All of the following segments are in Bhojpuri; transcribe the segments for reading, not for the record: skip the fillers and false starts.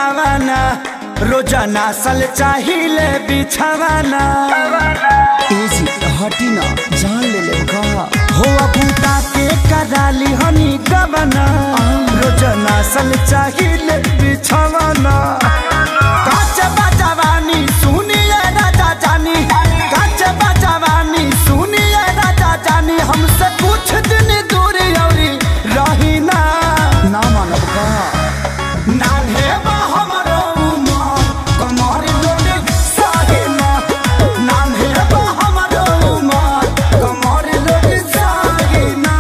गावाना रोजाना सल चाहिए बिछावाना एजी हटी ना जान ले ले का हो बूटा के कराली हनी गावाना रोजाना सल चाहिए बिछावाना काच बजवानी सुनिए राजा जानी काच बजवानी सुनिए राजा जानी हमसे कुछ दिन दूर औरी रही ना मानब का नान्हे बा हमरो उमर कमर लोले साहिना नान्हे बा हमरो उमर कमर लोले साहिना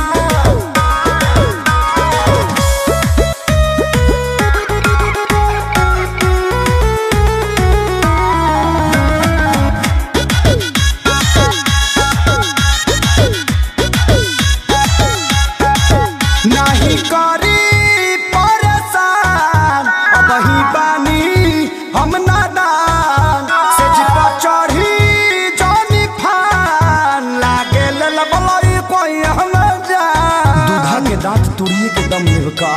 नहीं करी परेशान अब ही बानी हम नादान से जिपा चढ़ी जानी फान लागे ललबलई कोई हम जान दूधा के दांत तुड़िए के दम लेव का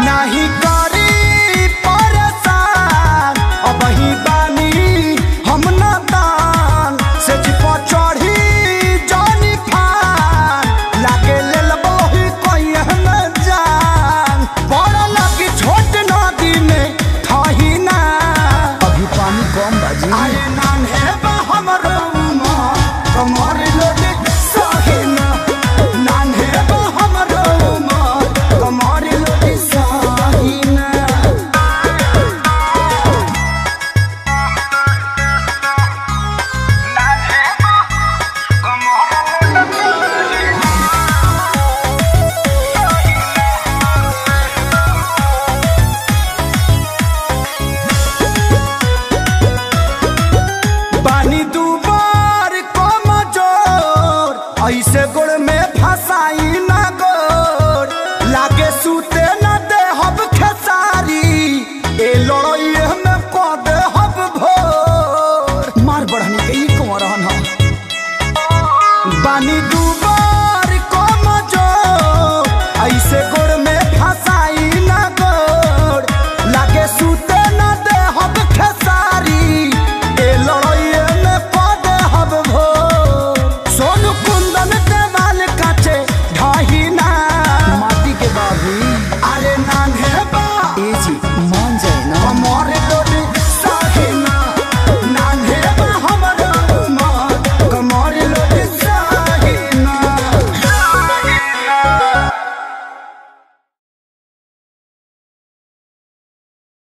नहीं करी परेशान अब ही बानी हम नादान से जिपा चढ़ी जानी फान लागे ललबलई कोई हम जान बड़ा लगी छोट नदी में थाही ना अभी पानी कम बाजी अरे नान्हे बा हमरो उमर कमर लोले साहिना नान्हे बा हमरो उमर कमर लोले साहिना पानी दूबार कम जोर ऐसे गोड़ में फसाई ना